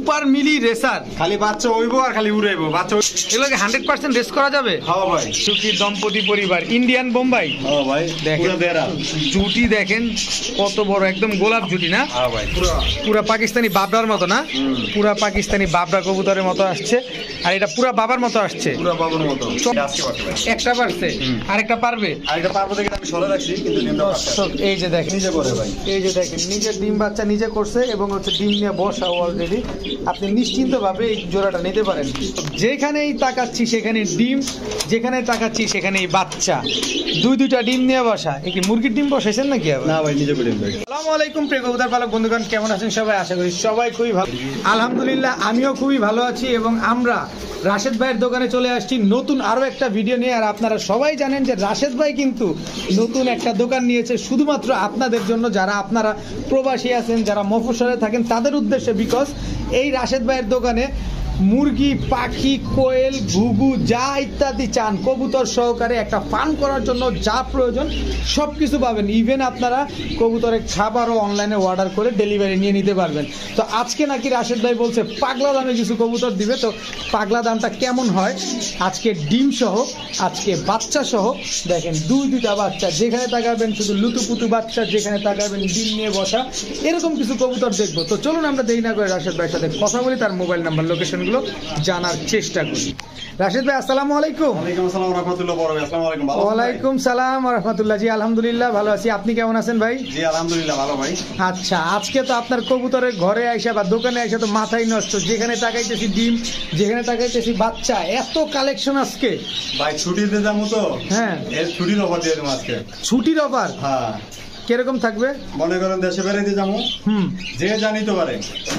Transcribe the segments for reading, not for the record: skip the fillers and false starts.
Super মিলি racer, খালি বাচ্চা হইব আর খালি উড়াইবো বাচ্চা। এগুলোকে 100% রেস করা যাবে? হ্যাঁ ভাই। সুখী দম্পতি পরিবার, ইন্ডিয়ান বোম্বাই। হ্যাঁ ভাই, দেখেন জুটি, দেখেন কত বড়, একদম গোলাপ জুটি না? হ্যাঁ ভাই, পুরা পাকিস্তানি বাবরার মতো না? পুরা পাকিস্তানি বাবরা কবুতরের মতো আসছে, আর এটা পুরা বাবার মতো আসছে। পুরা বাবার মতো একটা পারছে, আরেকটা পারবে? আরেকটা পারবো দেখে আমি সরে রাখছি, কিন্তু ডিমটা এই যে দেখেন নিজে করে ভাই, এই যে দেখেন নিজের ডিম বাচ্চা নিজে করছে এবং হচ্ছে ডিম নিয়ে বসা অলরেডি। আপনি নিশ্চিন্তভাবে এই জোড়াটা নিতে পারেন। যেখানেই তাকাচ্ছি সেখানে ডিম, যেখানে তাকাচ্ছি সেখানেই বাচ্চা, দুইটা ডিম নিয়ে বসা। এই কি মুরগির ডিম বসাইছেন নাকি? না ভাই, নিজে করে ডিম। আসসালামু আলাইকুম প্রিয় কবুতর পালক বন্ধুগণ, কেমন আছেন সবাই? আশা করি সবাই খুবই ভালো। আলহামদুলিল্লাহ আমিও খুবই ভালো আছি এবং আমরা রাশেদ ভাইয়ের দোকানে চলে আসছি নতুন আরো একটা ভিডিও নিয়ে। আর আপনারা সবাই জানেন যে রাশেদ ভাই কিন্তু নতুন একটা দোকান নিয়েছে শুধুমাত্র আপনাদের জন্য, যারা আপনারা প্রবাসী আছেন, যারা মফস্বলে থাকেন তাদের উদ্দেশ্যে। বিকজ এই রাশেদ ভাইয়ের দোকানে মুরগি, পাখি, কোয়েল, ঘুঘু যা ইত্যাদি চান কবুতর সহকারে একটা ফার্ম করার জন্য যা প্রয়োজন সব কিছু পাবেন। ইভেন আপনারা কবুতরের খাবারও অনলাইনে অর্ডার করে ডেলিভারি নিয়ে নিতে পারবেন। তো আজকে নাকি রাশেদ ভাই বলছে পাগলা দামে কিছু কবুতর দিবে। তো পাগলা দামটা কেমন হয়, আজকে ডিম সহ, আজকে বাচ্চা সহ, দেখেন দুইটা বাচ্চা, যেখানে তাকাবেন শুধু লুতুপুতু বাচ্চা, যেখানে তাকাবেন ডিম নিয়ে বসা, এরকম কিছু কবুতর দেখবো। তো চলুন আমরা দেরি না করে রাশেদ ভাইয়ের সাথে কথা বলি, তার মোবাইল নাম্বার, লোকেশন জানার চেষ্টা করি। রাশেদ ভাই আসসালামু আলাইকুম। ওয়ালাইকুম সালাম ওয়া রাহমাতুল্লাহ। জি আলহামদুলিল্লাহ ভালো আছি, আপনি কেমন আছেন ভাই? জি আলহামদুলিল্লাহ ভালো ভাই। আচ্ছা, আজকে তো আপনার কবুতরের ঘরে আইসা বা দোকানে আইসা তো মাথায় নষ্ট, যেখানে তাকাইতেছি ডিম, যেখানে তাকাইতেছি বাচ্চা, এত কালেকশন আজকে ভাই। ছুটিতে যাবো তো, হ্যাঁ, এর ছুটির অফার দিয়ে দেবো আজকে। ছুটির অফার? হ্যাঁ। কিরকম থাকবে? মনে করেন দেশে বেড়াইতে যাবো, যে জানিতে পারে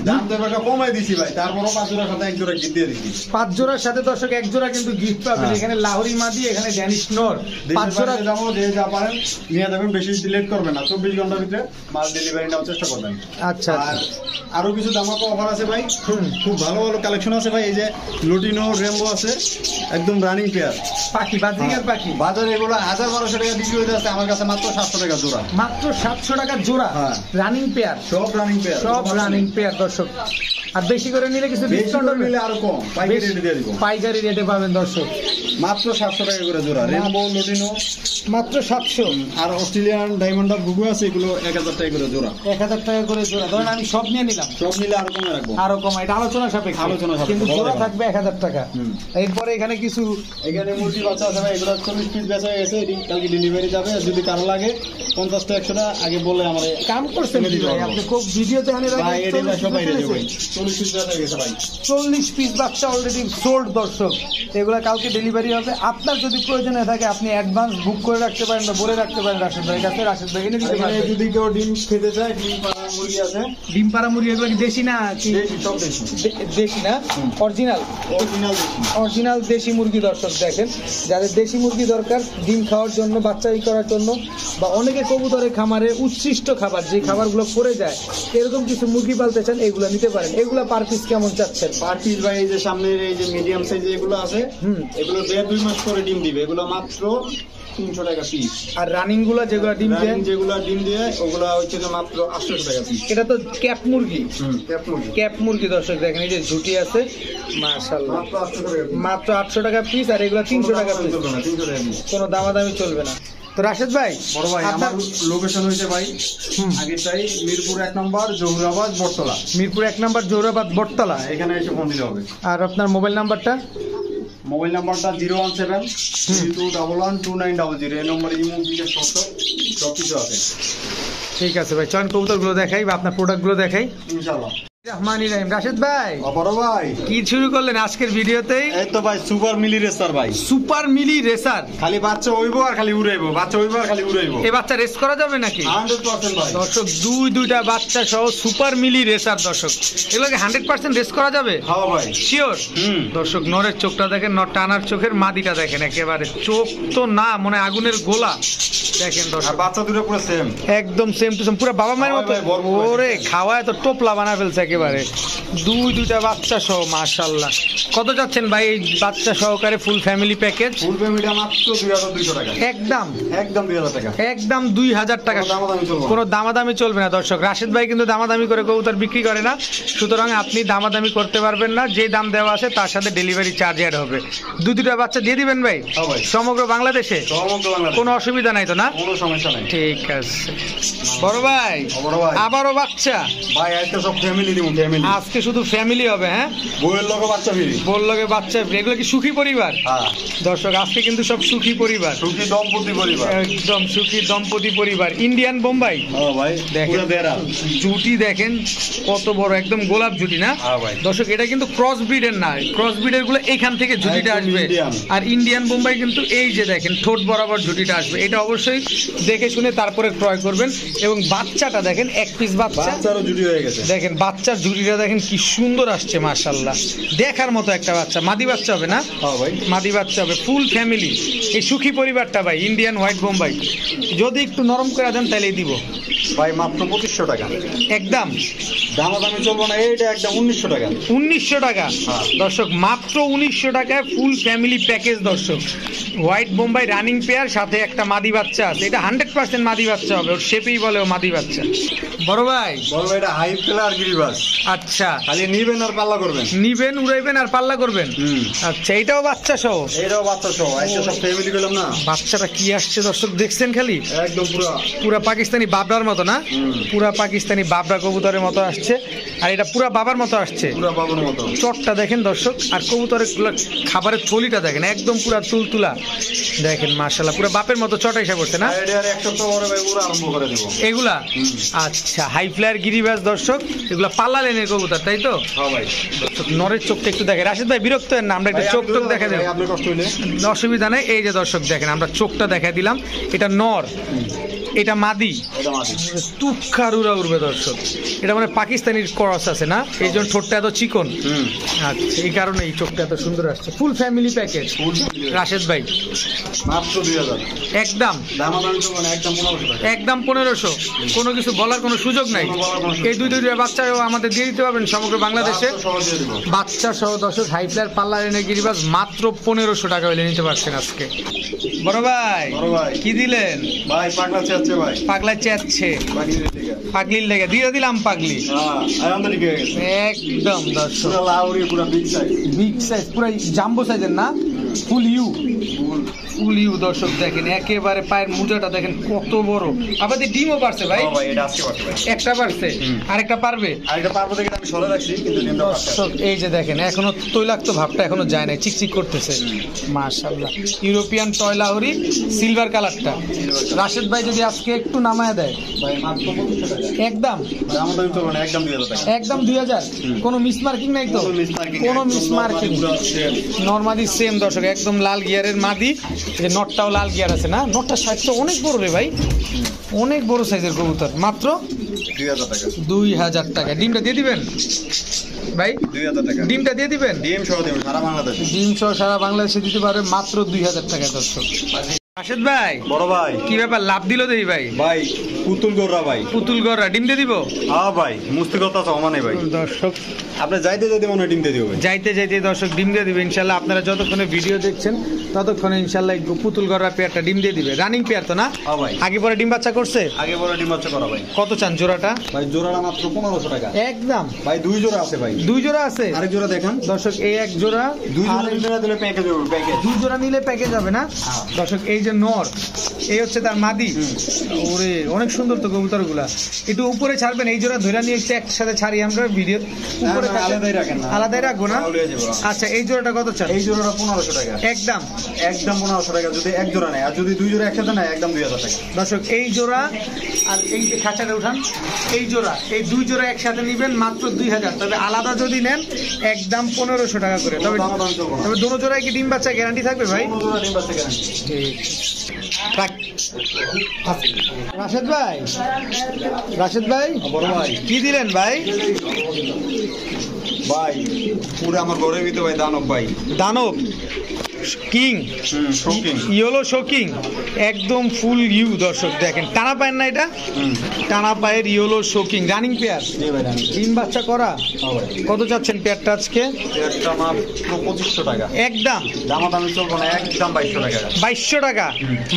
দাম তো একটা কমাই দিছি ভাই, তারপরও 5 জোড়ার সাথে 1 জোড়া গিফট দিয়ে দিচ্ছি। 5 জোড়ার সাথে দর্শক 1 জোড়া কিন্তু গিফট পাবেন। এখানে লাহোরি মাদি, এখানে ড্যানিশ নর, 5 জোড়া যাবো। যে যা পারেন নিয়ে যাবেন, বেশি ডিলেট করবেন না, 24 ঘন্টার ভিতরে মাল ডেলিভারি নেওয়ার চেষ্টা করবেন। আচ্ছা, আর আরো কিছু দামাকা অফার আছে ভাই, খুব ভালো ভালো কালেকশন আছে ভাই। এই যে লুটিনো রেমবো আছে, একদম রানিং পেয়ার পাখি, বাজিকার পাখি। বাজারে এগুলো 1000-1200 টাকা বিক্রি হইতে আছে, আমার কাছে মাত্র 700 টাকা জোড়া। মাত্র 700 টাকা জোড়া? হ্যাঁ, রানিং পেয়ার, সব রানিং পেয়ার, সব রানিং পেয়ার দর্শক। আর বেশি করে নিলে কিছু ডিসকাউন্ট নিলে আরো কম পাইকারি রেটে দিয়ে দিব। পাইকারি রেটে পাবেন দর্শক, মাত্র 700 টাকা করে জোড়া রেমবো লুটিনো, মাত্র 700। আর অস্ট্রেলিয়ান ডায়মন্ড অফ ঘুঘু আছে, এগুলো 1000 টাকা করে জোড়া। 1000 টাকা করে জোড়া। ধরেন আমি সব নিয়ে নিলাম, সব নিলে আরো কমে রাখবো, আরো কম, এটা আলোচনা সাপেক্ষে, কিন্তু জোড়া থাকবে 1000 টাকা। এরপরে এখানে কিছু, এখানে মুরগি বাচ্চা আছে ভাই, এগুলো 40 পিস বেচা হয়ে গেছে, কালকে ডেলিভারি যাবে। যদি কারো লাগে 50-100 টাকা আগে বলে আমার কাম করছেন ভাই আপনি, খুব ভিডিওতে আনে ভাই। ভাই এটা সবাই রেডি ভাই, 40 পিস বেচা হয়ে গেছে ভাই, 40 পিস বাচ্চা অলরেডি সোল্ড দর্শক। এগুলো কালকে ডেলিভারি হবে। আপনার যদি প্রয়োজন হয়ে থাকে আপনি অ্যাডভান্স বুক করে রাখতে পারেন বা বলে রাখতে পারেন রাশেদ ভাইয়ের কাছে, রাশেদ ভাই এনে দিতে পারেন। যদি কেউ ডিম খেতে চায়, ডিম পাড়া মুরগি আছে। ডিম পাড়া মুরগি এগুলো কি দেশি না? সব দেশি। দেশি না? অরিজিনাল অরিজিনাল দেশি মুরগি দর্শক। দেখেন যাদের দেশি মুরগি দরকার ডিম খাওয়ার জন্য, বাচ্চাই করার জন্য, বা অনেকে কবুতরের খামারে উচ্ছিষ্ট খাবার, যে খাবারগুলো পড়ে যায়, এরকম কিছু মুরগি পালতে চান, এগুলো নিতে পারেন। এগুলো পার পিস কেমন চাচ্ছেন? পার পিস ভাই এই যে সামনের এই যে মিডিয়াম সাইজ এগুলো আছে, এগুলো 1.5-2 মাস করে ডিম দিবে, এগুলো মাত্র 300 টাকা পিস। আর রানিং গুলো যেগুলো ডিম দিয়ে, ওগুলো হচ্ছে মাত্র 800 টাকা পিস। এটা তো ক্যাপ মুরগি, ক্যাপ মুরগি দর্শক। দেখেন এই যে ঝুটি আছে, মাশাআল্লাহ, মাত্র 800 টাকা পিস। আর এগুলো 300 টাকা পিস, কোনো দামাদামি চলবে না। তো রাশেদ ভাই, বড় ভাই আমার লোকেশন হইছে ভাই আগেরটাই মিরপুর 1 নম্বর জহুরাবাদ বটতলা। মিরপুর 1 নম্বর জহুরাবাদ বটতলা, এখানে এসে ফোন দিতে হবে। আর আপনার মোবাইল নাম্বারটা? মোবাইল নাম্বারটা 017-3211-2900। এই নম্বরে ইমো বিকাশ সব কিছু আছে। ঠিক আছে ভাই, চয়ন কবুতরগুলো দেখাই বা আপনার প্রোডাক্টগুলো দেখাই ইনশাআল্লাহ। রহমানির রহিম। রাশেদ ভাই, বড় ভাই কি শুরু করলেন আজকের ভিডিওতেই? এই তো ভাই সুপার মিলি রেসার ভাই, সুপার মিলি রেসার। খালি বাচ্চা হইব আর খালি উড়াইবো, বাচ্চা হইব আর খালি উড়াইবো। এই বাচ্চা রেস করা যাবে নাকি? 100% ভাই দর্শক, দুইটা বাচ্চা সহ সুপার মিলি রেসার দর্শক। এগুলোকে 100% রেস করা যাবে? হ্যাঁ ভাই শিওর। দর্শক নরের চোখটা দেখেন, নর টানার চোখের মাদিটা দেখেন, একেবারে চোখ তো না মনে আগুনের গোলা। দেখেন দর্শক, বাচ্চা দুটো পুরো সেম, একদম সেম টু সেম, পুরো বাবা মায়ের মতো। ওরে খাওয়ায় তো টোপলা বানা ফেলছে একেবারে। দুইটা বাচ্চা সহ মাশাআল্লাহ। কত যাচ্ছেন ভাই এই বাচ্চা সহকারে ফুল ফ্যামিলি প্যাকেজ? ফুল ফ্যামিলিটা মাত্র 2200 টাকা। একদম 2000 টাকা। একদম 2000 টাকা। কোনো দামাদামি চলবে না দর্শক। রাশেদ ভাই কিন্তু দামাদামি করে কবুতর বিক্রি করে না, সুতরাং আপনি দামাদামি করতে পারবেন না। যে দাম দেওয়া আছে তার সাথে ডেলিভারি চার্জ অ্যাড হবে। দুটা বাচ্চা দিয়ে দিবেন ভাই? সমগ্র বাংলাদেশে কোনো অসুবিধা নাই তো না? কোনো সমস্যা নাই। ঠিক আছে বড় ভাই, আবারও বাচ্চা ভাই। আজকে সব ফ্যামিলি দিব, ফ্যামিলি আজকে শুধু ফ্যামিলি হবে। হ্যাঁ, বউয়ের লগে বাচ্চা ফ্রি, বউর লগে বাচ্চা। এগুলো কি সুখী পরিবার? হ্যাঁ দর্শক আজকে কিন্তু সব সুখী পরিবার, সুখী দম্পতি পরিবার, একদম সুখী দম্পতি পরিবার। ইন্ডিয়ান বোম্বাই। হ্যাঁ ভাই, দেখেন জুটি, দেখেন কত বড়, একদম গোলাপ জুটি না? হ্যাঁ ভাই। দর্শক এটা কিন্তু ক্রস ব্রিডের না, ক্রস ব্রিডের গুলো এখান থেকে জুটিটা আসবে। আর ইন্ডিয়ান বোম্বাই কিন্তু এই যে দেখেন ঠোঁট বরাবর জুটিটা আসবে। এটা অবশ্যই দেখে শুনে তারপরে ক্রয় করবেন। এবং বাচ্চাটা দেখেন, এক পিস বাচ্চা, বাচ্চারও জুটি হয়ে গেছে। দেখেন বাচ্চার জুটিটা দেখেন কি সুন্দর আসছে মাশাআল্লাহ, দেখার মতো একটা বাচ্চা। মাদি বাচ্চা হবে না? হ্যাঁ ভাই, মাদি বাচ্চা হবে। ফুল ফ্যামিলি এই সুখী পরিবারটা ভাই, ইন্ডিয়ান হোয়াইট বোম্বাই। যদি একটু নরম করে দেন তাহলেই দিব ভাই। মাত্র 2500 টাকা। একদম দামাদামি চলবো না, এইটা একদম 1900 টাকা। 1900 টাকা দর্শক, মাত্র 1900 টাকায় ফুল ফ্যামিলি প্যাকেজ দর্শক। হোয়াইট বোম্বাই রানিং পেয়ার, সাথে একটা মাদি বাচ্চা আছে। এটা 100% মাদি বাচ্চা হবে, ওর শেপেই বলে ও মাদি বাচ্চা। বড় ভাই, এটা হাই ফ্লার গিরিবাস। আচ্ছা, খালি নিবেন আর পাল্লা করবেন, নিবেন, উড়াইবেন আর পাল্লা করবেন। আচ্ছা, এটাও বাচ্চা সহ? এটাও বাচ্চা সহ। আজকে সব ফ্যামিলি পেলাম না। বাচ্চাটা কি আসছে দর্শক, দেখছেন খালি? একদম পুরা পাকিস্তানি বাবরার মতো না? পুরা পাকিস্তানি বাবরা কবুতরের মতো আসছে। আর এটা পুরা বাবার মতো আসছে, পুরা বাবার মতো। চটটা দেখেন দর্শক, আর কবুতরের খাবারের থলিটা দেখেন, একদম পুরা তুলতুলা। দেখেন মাশাআল্লাহ, পুরা বাপের মতো চটা হিসাব করছে না? এগুলা আচ্ছা হাই ফ্লায়ার গিরিবাজ দর্শক, এগুলা পাল্লা লেনের কবুতর, তাই তো? নরের চোখটা একটু দেখে। রাশেদ ভাই বিরক্ত হেন না, আমরা একটা চোখ দেখা দেব, অসুবিধা নেই। এই যে দর্শক দেখেন, আমরা চোখটা দেখা দিলাম। এটা নর, এটা মাদি। তুক্ষারুরা উড়বে দর্শক। এটা মানে পাকিস্তানির ক্রস আছে না, এই জন্য ঠোঁটটা এত চিকন। আচ্ছা, এই কারণে এই চোখটা এত সুন্দর আসছে। ফুল ফ্যামিলি প্যাকেজ রাশেদ ভাই, মাত্র 2000। একদম একদম 1500। কোনো কিছু বলার কোনো সুযোগ নাই। এই দুইটা বাচ্চাও আমাদের দিয়ে দিতে পারবেন সমগ্র বাংলাদেশে, বাচ্চা সহ দর্শক। হাই ফ্লায়ার পাল্লা রেনে গিরিবাজ মাত্র 1500 টাকা হলে নিতে পারছেন আজকে। বড় ভাই কি দিলেন ভাই? পাগলা চেয়েছে ভাই, পাগলা চেয়েছে, পাগলির লেগে দিয়ে দিলাম পাগলি। একদম দর্শক বিগ সাইজ, পুরো জাম্বো সাইজের না? ফুল ইউ দর্শক দেখেন, একেবারে পায়ের মোজাটা দেখেন কত বড়। আবার ডিমও পারছে ভাই? একটা পারছে, আরেকটা পারবে। দর্শক এই যে দেখেন, এখনো তৈলাক্ত ভাবটা এখনো যায় নাই, চিকচিক করতেছে মাশাআল্লাহ। ইউরোপিয়ান টয়লাহরি সিলভার কালারটা। রাশেদ ভাই যদি আজকে একটু নামায় দেয় একদম একদম 2000। কোনো মিসমার্কিং নাই তো? কোনো মিসমার্কিং, নরমালি সেম দর্শক, একদম লাল গিয়ারের মাদি। যে নটটাও লাল গিয়ার আছে না? নটটার সাইজ তো অনেক বড় রে ভাই, অনেক বড় সাইজের কবুতর। মাত্র 2000 টাকা। ডিমটা দিয়ে দিবেন ভাই? 2000 টাকা ডিমটা দিয়ে দিবেন? ডিম সহ সারা বাংলাদেশে, ডিম সহ সারা বাংলাদেশে দিতে পারবে মাত্র 2000 টাকা দর্শক। রাশেদ ভাই, বড় ভাই, কি ব্যাপার লাভ দিল দেই ভাই? ভাই পুতুল গররা ভাই, পুতুল গররা ডিম দিয়ে দিব? হ্যাঁ ভাই, মুস্তি কথা সমানে ভাই। দর্শক আপনি যাইতে যাইতে মনে ডিম দিয়ে দিবেন, যাইতে যাইতে দর্শক ডিম দিয়ে দিবে ইনশাআল্লাহ। আপনারা যতক্ষণে ভিডিও দেখছেন ততক্ষণে ইনশাআল্লাহ পুতুল গররা পেয়ারটা ডিম দিয়ে দিবে। রানিং পেয়ার তো না? হ্যাঁ ভাই। আগে পরে ডিম বাচ্চা করছে? আগে পরে ডিম বাচ্চা করা ভাই। কত চান জোড়াটা? ভাই জোড়াটা মাত্র 1500 টাকা। একদম ভাই 2 জোড়া আছে ভাই, 2 জোড়া আছে। আরেক জোড়া দেখেন দর্শক, এই এক জোড়া, 2 জোড়া দিলে প্যাকেজ হবে, প্যাকেজ 2 জোড়া নিলে প্যাকেজ হবে না দর্শক? এই যে নর, এই হচ্ছে তার মাদি। ওরে অনেক সুন্দর তো কবুতরগুলা। একটু উপরে ছাড়বেন, এই জোড়া ধরে নিয়ে একসাথে ছাড়ি আমরা ভিডিও। উপরে আলাদাই রাখেন না? আলাদাই রাখবো না? আচ্ছা, এই জোড়াটা কত চান? এই জোড়াটা 1500 টাকা। একদম 1500 টাকা যদি এক জোড়া নেয়, আর যদি 2 জোড়া একসাথে নেয় একদম 2000 টাকা দর্শক। এই জোড়া আর এই খাঁচাটা উঠান, এই জোড়া, এই 2 জোড়া একসাথে নিবেন মাত্র 2000। তবে আলাদা যদি নেন একদম 1500 টাকা করে। তবে দুটো জোড়ায় কি ডিম বাচ্চা গ্যারান্টি থাকবে ভাই? ডিম বাচ্চা গ্যারান্টি। রাশেদ ভাই, রাশেদ ভাই, বড় ভাই কি দিলেন ভাই? ভাই পুরো আমার ঘরের ভিতরে ভাই দানব ভাই, দানব। কিং শোকিং ইয়েলো শোকিং একদম ফুল ইউ দর্শক দেখেন, টানা পায়ের না এটা, টানা পায়ের ইয়েলো শোকিং রানিং পেয়ার, ডিম বাচ্চা করা। কত চাচ্ছেন পেয়ারটা আজকে? পেয়ারটা মাত্র 2500 টাকা একদম দামাদামি চলবো না, একদম 2200 টাকা। 2200 টাকা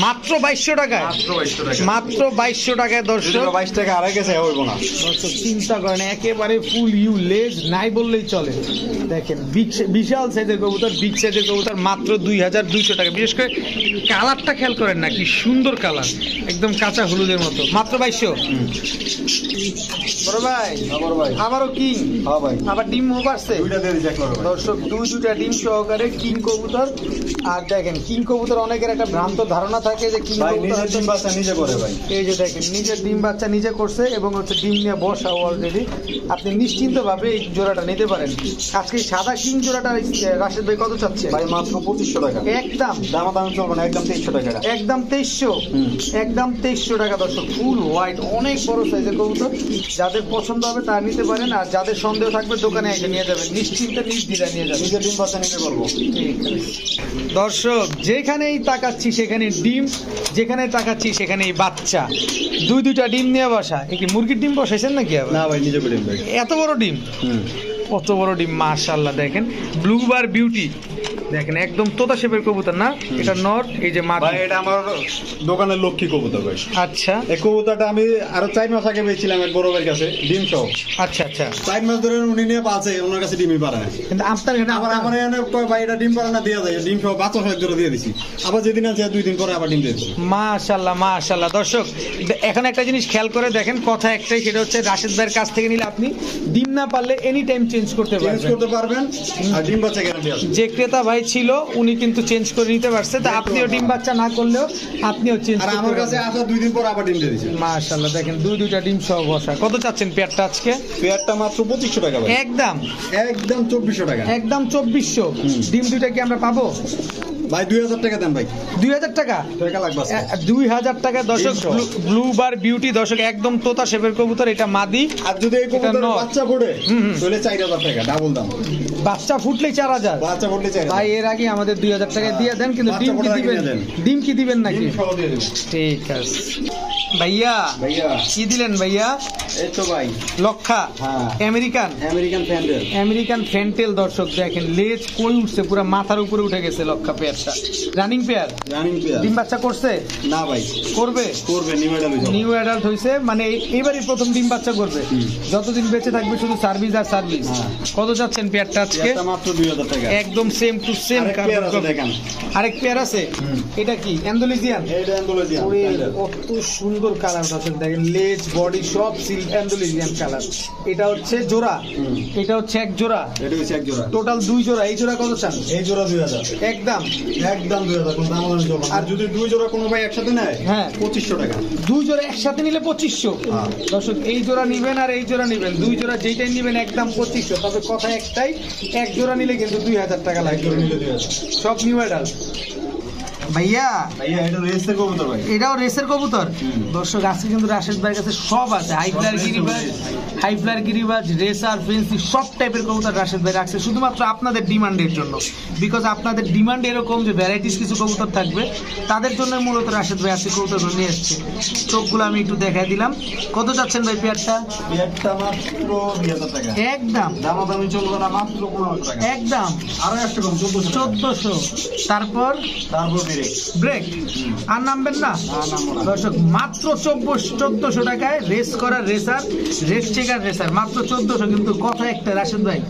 মাত্র, 2200 টাকায়, মাত্র 2200 টাকা, মাত্র 2200 টাকায় দর্শক। 22 টাকা আড়াই গেছে হইব না দর্শক চিন্তা করেন, একেবারে ফুল ইউ, লেজ নাই বললেই চলে। দেখেন বিশাল সাইজের কবুতর, বিগ সাইজের কবুতর মাত্র 2200 টাকা। বিশেষ করে কালারটা খেয়াল করেন না, কি সুন্দর কালার, একদম কাঁচা হলুদের মতো। মাত্র 2200। বড় ভাই আমার ভাই আবারও কিং, হ্যাঁ ভাই আবার ডিম মুভ আসছে দুইটা দিয়ে দিছি একবার ভাই। দর্শক, দুইটা ডিম সহকারে কিং কবুতর। আর দেখেন কিং কবুতর অনেকের একটা ভ্রান্ত ধারণা থাকে যে কিং ভাই কবুতর নিজে হচ্ছে- ডিম বাচ্চা নিজে করে ভাই। এই যে দেখেন নিজের ডিম বাচ্চা নিজে করছে এবং হচ্ছে ডিম নিয়ে বসা অলরেডি। আপনি নিশ্চিন্ত ভাবে এই জোড়াটা নিতে পারেন। আজকে সাদা কিং জোড়াটা রাশেদ ভাই কত চাচ্ছে? ভাই মাত্র 2500 টাকা একদম দামাদামি চলবো না, একদম 2300 টাকা। একদম 2300, একদম 2300 টাকা দর্শক। ফুল হোয়াইট, অনেক বড় সাইজের কবুতর। যাদের পছন্দ হবে তারা নিতে পারেন, আর যাদের সন্দেহ থাকবে দোকানে এসে নিয়ে যাবেন, নিশ্চিন্তে নির্দ্বিধায় নিয়ে যাবেন। নিজে ডিম বাচ্চা নিজে করবো। দর্শক যেখানেই তাকাচ্ছি সেখানে ডিম, যেখানে তাকাচ্ছি সেখানেই বাচ্চা। দুইটা ডিম নিয়ে বসা। কি মুরগির ডিম বসাইছেন নাকি আবার? না ভাই নিজে করে ডিম ভাই। এত বড় ডিম, কত বড় ডিম, মাশাআল্লাহ। দেখেন ব্লুবার বিউটি, দেখেন একদম তোতা শেপের কবুতর না এটা? নর, এই যে মা। ভাই এটা আমার দোকানের লক্ষ্মী কবুতর ভাই। আচ্ছা এই কবুতরটা আমি আরো 4 মাস আগে পেয়েছিলাম এক বড় ভাইয়ের কাছে, ডিম সহ। আচ্ছা আচ্ছা। 4 মাস ধরে উনি নিয়ে পালছে, ওনার কাছে ডিমই পারে না। কিন্তু আপনার এখানে আবার আমার এখানে কয় ভাই এটা ডিম পারে না, দেওয়া যায় ডিম সহ বাচ্চা সহ জোড়া দিয়ে দিছি। আবার যেদিন আছে 2 দিন পরে আবার ডিম দিয়ে দিছি। মাশাআল্লাহ মাশাআল্লাহ। দর্শক এখন একটা জিনিস খেয়াল করে দেখেন, কথা একটাই, সেটা হচ্ছে রাশেদ ভাইয়ের কাছ থেকে নিলে আপনি ডিম না পারলে এনি টাইম চেঞ্জ করতে চেঞ্জ পারবেন। করতে পারবেন, আর ডিম বাচ্চা গ্যারান্টি আছে। যে ক্রেতা ভাই ছিল উনি কিন্তু চেঞ্জ করে নিতে পারছে, তা আপনিও ডিম বাচ্চা না করলেও আপনিও চেঞ্জ আর করতে আমার কাছে পারবেন। আসা 2 দিন পর আবার ডিম দিয়ে দিছি। মাশাআল্লাহ দেখেন দুইটা ডিম সহ বসা। কত চাচ্ছেন পেয়ারটা আজকে? পেয়ারটা মাত্র 2500 টাকা ভাই। একদম একদম 2400 টাকা। একদম 2400। ডিম দুইটা কি আমরা পাবো? ভাই 2000 টাকা দেন ভাই। 2000 টাকা? টাকা লাগবে আজকে। 2000 টাকা দর্শক। ব্লুবার বিউটি দর্শক, একদম তোতা শেপের কবুতর। এটা মাদি, আর যদি এই কবুতরের নর। বাচ্চা ফোটে হুম। তাহলে 4000 টাকা ডাবল দাম। বাচ্চা ফুটলেই 4000। বাচ্চা ফোটলে 4000। ভাই এর আগে আমাদের 2000 টাকা দিয়ে দেন, কিন্তু বাচ্চা ডিম কি ফোটার আগে দিবেন? দিয়ে দেন। ডিম কি দিবেন নাকি? ডিম সহ দিয়ে দেব। ঠিক আছে ভাইয়া। ভাইয়া কি দিলেন ভাইয়া? এই তো ভাই লক্ষা হ্যাঁ American, American pandal. American fantail দর্শক দেখেন, লেজ কই উঠছে, পুরো মাথার উপরে উঠে গেছে লক্ষা পেয়ারটা। Running pair, running pair. ডিম বাচ্চা করছে? না ভাই করবে, করবে নিউ মেডাল হইছে। নিউ অ্যাডাল্ট হয়েছে, মানে এবারই প্রথম ডিম বাচ্চা করবে। যতদিন বেঁচে থাকবে শুধু সার্ভিস আর সার্ভিস। হ্যাঁ। কত চাচ্ছেন পেয়ারটা আজকে? এটা মাত্র 2000 টাকা। একদম সেম টু সেম। আরেক পেয়ার আছে দেখেন। আরেক পেয়ার আছে, এটা কি অ্যান্ডোলিজিয়ান? এইটা অ্যান্ডোলজিয়ান ওরে, প্যান্ডেল। কত সুন্দর কালার দর্শক দেখেন, লেজ বডি সব সিল অ্যান্ডোলিজিয়ান কালার। এটা হচ্ছে জোড়া, এটা হচ্ছে এক জোড়া, এটা হচ্ছে এক জোড়া। টোটাল 2 জোড়া। এই জোড়া কত চান? এই জোড়া 2000। একদম একদম 2000 কোন দাম বলেন চলবে না। আর যদি 2 জোড়া কোনো ভাই একসাথে নেয় হ্যাঁ 2500 টাকা। 2 জোড়া একসাথে নিলে 2500। হ্যাঁ। দর্শক এই জোড়া নিবেন আর এই জোড়া নিবেন, 2 জোড়া যেটাই নিবেন একদম 2500। তবে কথা একটাই, এক জোড়া নিলে কিন্তু 2000 টাকা এক লাগবে। জোড়া নিলে 2000। সব নিউ অ্যাডাল্ট। ভাইয়া ভাইয়া এটা রেসের কবুতর ভাই। এটাও রেসের কবুতর। দর্শক আজকে কিন্তু রাশেদ ভাইয়ের কাছে সব আছে, হাই ফ্লায়ার গিরিবাজ, রেসার, ফেন্সি, সব টাইপের কবুতর রাশেদ ভাই রাখছে শুধুমাত্র আপনাদের ডিমান্ডের জন্য। বিকজ আপনাদের ডিমান্ড এরকম যে ভ্যারাইটিস কিছু কবুতর থাকবে, তাদের জন্য মূলত রাশেদ ভাই আজকে কবুতরগুলো নিয়ে এসছে। চোখগুলো আমি একটু দেখাই দিলাম। কত চাচ্ছেন ভাই পেয়ারটা? পেয়ারটা মাত্র 2000 টাকা। একদম দামাদামি চলবে না, মাত্র 1500 টাকা। একদম আরো একটা কম 1400 1400। টাকা। তারপর তারপর ব্রেক। ব্রেক আর নামবেন না দর্শক। মাত্র 1400 টাকায় রেস করা রেসার, রেস চেকার রেসার, মাত্র 1400। কিন্তু কথা একটা রাশেদ ভাই,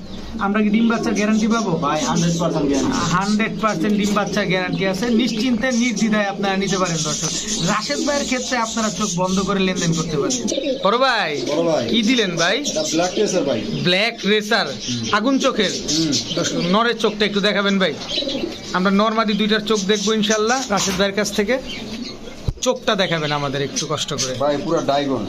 আমরা কি ডিম বাচ্চার গ্যারান্টি পাবো? ভাই 100% গ্যারান্টি। 100% ডিম বাচ্চার গ্যারান্টি আছে। নিশ্চিন্তে নির্দ্বিধায় আপনারা নিতে পারেন দর্শক। রাশেদ ভাইয়ের ক্ষেত্রে আপনারা চোখ বন্ধ করে লেনদেন করতে পারেন। বড় ভাই বড় ভাই কি দিলেন ভাই? এটা ব্ল্যাক রেসার ভাই। ব্ল্যাক রেসার, আগুন চোখের। দর্শক নরের চোখটা একটু দেখাবেন ভাই। আমরা নর্মাদি দুইটার চোখ দেখবো ইনশাল্লাহ রাশেদ ভাইয়ের কাছ থেকে। চোখটা দেখাবেন আমাদের একটু কষ্ট করে। ভাই পুরো ডাইগন,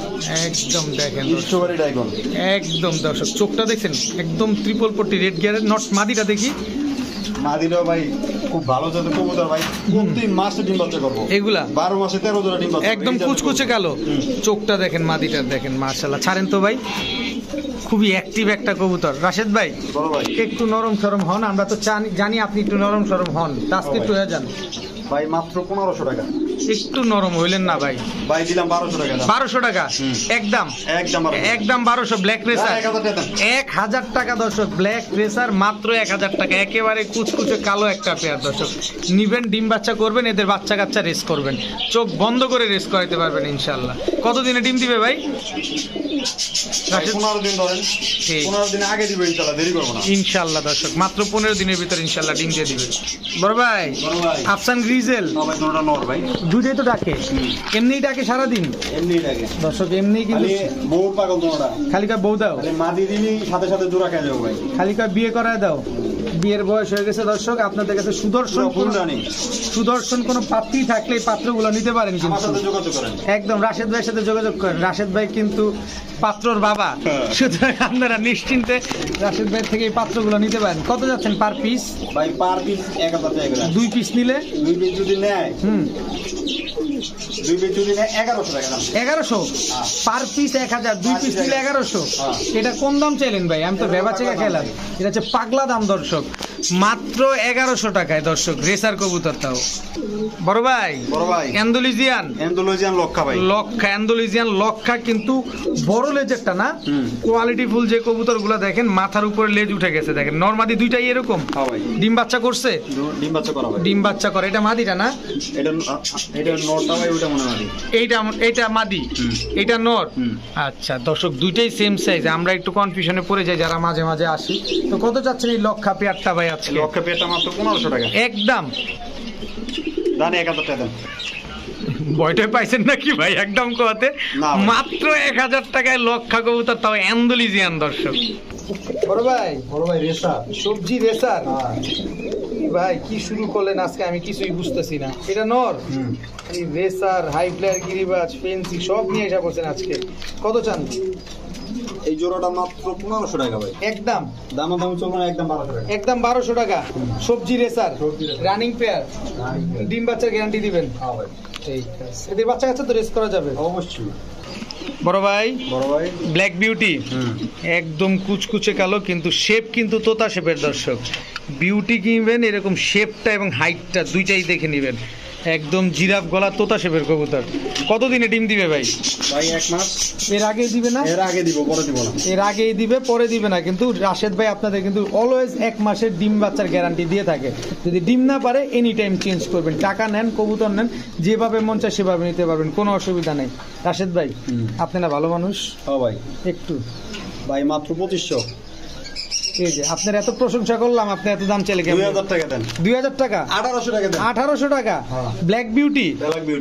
একদম দেখেন স্ট্রবেরি ডাইগন। একদম দর্শক চোখটা দেখছেন, একদম ট্রিপল পট্টি রেড গিয়ারের। নট মাদিটা দেখি। মাদিরা ভাই খুব ভালো জাতের কবুতর ভাই। প্রতি মাসে ডিম বাচ্চা করবো এগুলা 12 মাসে 13 জোড়া ডিম বাচ্চা। একদম কুচকুচে কালো। চোখটা দেখেন মাদিটার, দেখেন মাশাআল্লাহ। ছাড়েন তো ভাই, খুবই অ্যাক্টিভ একটা কবুতর। রাশেদ ভাই বড় ভাই একটু নরম সরম হন, আমরা তো জানি আপনি একটু নরম সরম হন, আজকে একটু হয়ে যান ভাই, মাত্র 1500 টাকা। একটু নরম হইলেন না ভাই। ভাই দিলাম 1200 টাকা। 1200 টাকা একদম একদম 1200 ব্ল্যাক রেসার 1000 টাকা দর্শক, ব্ল্যাক রেসার মাত্র 1000 টাকা, একেবারে কুচকুচে কালো একটা পেয়ার দর্শক। নিবেন, ডিম বাচ্চা করবেন, এদের বাচ্চা কাচ্চা রেস করবেন, চোখ বন্ধ করে রেস করাইতে পারবেন ইনশাল্লাহ। কতদিনে ডিম দিবে ভাই? 15 দিন ধরেন, 15 দিন আগে দিবে ইনশাআল্লাহ, দেরি করব না ইনশাল্লাহ দর্শক। মাত্র 15 দিনের ভিতর ইনশাল্লাহ ডিম দিয়ে দিবে। বড় ভাই আফসান গ্রিজেল ভাই, তোরটা নর ভাই, দুধে তো ডাকে, এমনিই ডাকে সারাদিন এমনি ডাকে দর্শক, এমনি কিন্তু বউ পাগল তোরটা, খালি কয় বউ দাও, মা দিদিনি সাথে সাথে জোড়া খেয়ে যাবো ভাই, খালি কয় বিয়ে করায় দাও। বিয়ের বয়স হয়ে গেছে দর্শক, আপনাদের কাছে সুদর্শন কোনো পাত্রী থাকলে এই পাত্রগুলো নিতে পারেন, কিন্তু একদম রাশেদ ভাইয়ের সাথে যোগাযোগ করেন। রাশেদ ভাই কিন্তু পাত্রর বাবা, সুতরাং আপনারা নিশ্চিন্তে রাশেদ ভাই থেকে এই পাত্রগুলো নিতে পারেন। কত যাচ্ছেন পার পিস? ভাই পার পিস 1000 টাকা। 2 পিস নিলে 2 পিস যদি নেয় 2 পিস যদি নেয় 1100 টাকা। 1100 পার পিস 1000, 2 পিস নিলে 1100। এটা কোন দাম চাইলেন ভাই? আমি তো ভেবা চেকা খেলাম, এটা হচ্ছে পাগলা দাম দর্শক, মাত্র 1100 টাকায় দর্শক, রেসার কবুতর তাও। বড় ভাই অ্যান্ডালুজিয়ান লক্ষা ভাই, অ্যান্ডালুজিয়ান লক্ষা, কিন্তু বড় লেজেরটা না, কোয়ালিটি ফুল যে কবুতর গুলা দেখেন, মাথার উপরে লেজ উঠে গেছে দেখেন। নরমাদি দুইটাই এরকম ডিম বাচ্চা করছে, ডিম বাচ্চা করে। এটা মাদিটা না, এটা নরটা ভাই, ওটা মনে মাদি, এইটা মাদি, এটা নর। আচ্ছা দর্শক, দুইটাই সেম সাইজ, আমরা একটু কনফিউশনে পড়ে যাই যারা মাঝে মাঝে আসি। তো কত চাচ্ছেন এই লক্ষা পেয়ারটা ভাই আজকে? লক্ষা পেয়ারটা মাত্র 1500 টাকা একদম। দানে 1000 টাকা। বয়টাই পাইছেন নাকি ভাই একদম কোয়াতে? মাত্র 1000 টাকায় লক্ষা কবুতর, তাও অ্যান্ডালুজিয়ান দর্শক। বড় ভাই রেসার, সবজি রেসার ভাই, কি শুরু করলেন আজকে, আমি কিছুই বুঝতেছি না। এটা নর, এই রেসার, হাই ফ্লায়ার, গিরিবাজ, ফেন্সি সব নিয়ে এসে পড়ছেন আজকে। কত চান? এই জোড়াটা মাত্র 1500 টাকা ভাই, একদম দাম চলবে না, একদম 1200 টাকা। একদম 1200 টাকা। সবজি রেসার, রানিং পেয়ার, ডিম বাচ্চার গ্যারান্টি দিবেন? হ্যাঁ ভাই, ঠিক আছে। এদের বাচ্চা কাচ্চা তো রেস করা যাবে অবশ্যই। বড় ভাই ব্ল্যাক বিউটি, একদম কুচকুচে কালো, কিন্তু শেপ কিন্তু তোতা শেপের দর্শক। বিউটি কিনবেন, এরকম শেপটা এবং হাইটটা দুইটাই দেখে নেবেন, একদম জিরাফ গলা তোতা শেপের কবুতর। কতদিনে ডিম দিবে ভাই? ভাই 1 মাস। এর আগে দিবে না? এর আগে দিব, পরে দিব না। এর আগেই দিবে, পরে দিবে না, কিন্তু রাশেদ ভাই আপনাদের কিন্তু অলওয়েজ 1 মাসের ডিম বাচ্চার গ্যারান্টি দিয়ে থাকে। যদি ডিম না পারে এনি টাইম চেঞ্জ করবেন, টাকা নেন, কবুতর নেন, যেভাবে মন চায় সেভাবে নিতে পারবেন, কোনো অসুবিধা নেই। রাশেদ ভাই আপনারা ভালো মানুষ। হ্যাঁ ভাই, একটু ভাই মাত্র 2500। এই যে আপনার এত প্রশংসা করলাম, আপনি এত দাম চাইলে কেমন? 2000 টাকা দেন। 2000 টাকা? 1800 টাকা দেন। 1800 টাকা ব্ল্যাক বিউটি,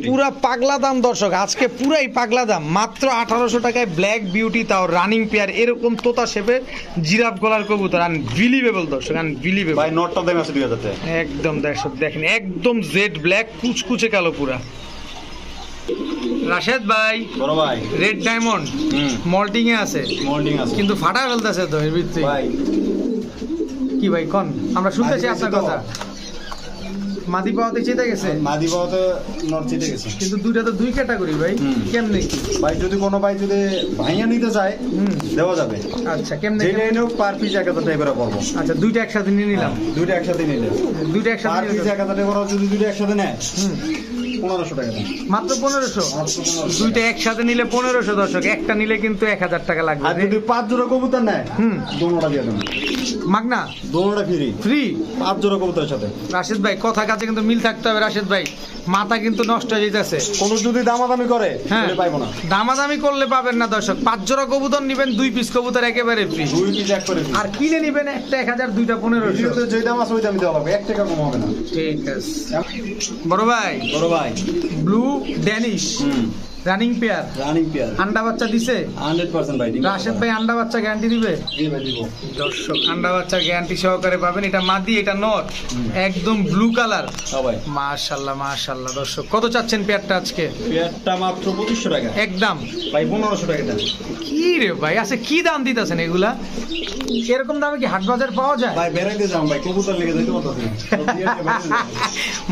পুরা পাগলা দাম দর্শক, আজকে পুরাই পাগলা দাম। মাত্র 1800 টাকায় ব্ল্যাক বিউটি, তাও রানিং পেয়ার, এরকম তোতা শেপের জিরাফ গলার কবুতর। আনবিলিভেবল দর্শক, আনবিলিভেবল। ভাই নটটা দাম আছে 2000 টাকা একদম। দর্শক দেখেন, একদম জেড ব্ল্যাক, কুচকুচে কালো পুরা। রাশেদ ভাই, বড় ভাই রেড ডায়মন্ড মল্টিং এ আছে, কিন্তু ফাটা ফেলতেছে তো এর ভিতরে ভাই। কি ভাই কোন, আমরা শুনতেছি আপনার কথা। মাদি পাওয়াতে চেতে গেছে, মাদি পাওয়াতে নর চেতে গেছে, কিন্তু দুইটা তো 2 ক্যাটাগরি ভাই। কেমনে কি ভাই? যদি কোনো ভাই যদি ভাইয়া নিতে চায় দেওয়া যাবে। আচ্ছা কেমনে? যেটা এনে পার পিস 1000 টাকা করে পড়বো। আচ্ছা দুইটা একসাথে নিয়ে নিলাম, দুইটা একসাথে নিলে পার পিস 1000 টাকা করে। যদি দুইটা একসাথে নেয় 1500 টাকা দেন। মাত্র 1500? দুইটা একসাথে নিলে 1500 দর্শক, একটা নিলে কিন্তু 1000 টাকা লাগবে। আর যদি 5 জোড়া কবুতর নেয় দোনোটা দিয়ে দেন মাগনা, দোনোটা ফ্রি 5 জোড়া কবুতরের সাথে। রাশেদ ভাই কথা কাছে কিন্তু মিল থাকতে হবে। রাশেদ ভাই মাথা কিন্তু নষ্ট হয়ে যাইতেছে। কোনো যদি দামাদামি করে তাহলে পাইবো না, দামাদামি করলে পাবেন না দর্শক। 5 জোড়া কবুতর নিবেন, 2 পিস কবুতর একেবারে ফ্রি, 2 পিস এক করে। আর কিনে নিবেন একটা 1000, দুইটা 1500। যে দাম আছে ওই দামই দেওয়া লাগবে, 1 টাকা কম হবে না। ঠিক আছে বড় ভাই ব্লু ড্যানিশ রানিং পেয়ার, আন্ডা বাচ্চা দিছে 100% ভাই। রাশেদ ভাই আন্ডা বাচ্চা গ্যারান্টি দিবে? জি ভাই দিব দর্শক, আন্ডা বাচ্চা গ্যারান্টি সহকারে পাবেন। এটা মাদি, এটা নর, একদম ব্লু কালার। হ্যাঁ ভাই, মাশাআল্লাহ মাশাআল্লাহ। দর্শক কত চাচ্ছেন পেয়ারটা আজকে? পেয়ারটা মাত্র 2500 টাকা একদম। ভাই 1500 টাকা দেন। কি রে ভাই, আছে কি দাম দিতেছেন এগুলা? এরকম দামে কি হাট বাজার পাওয়া যায়? ভাই বেরাইতে যাম ভাই, কবুতর লেগে যাইতে পারতাছি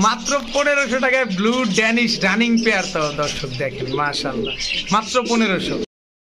মাত্র 1500 টাকায় ব্লু ড্যানিশ রানিং পেয়ার। তো দর্শক দেখেন মাশাআল্লাহ, মাত্র 1500।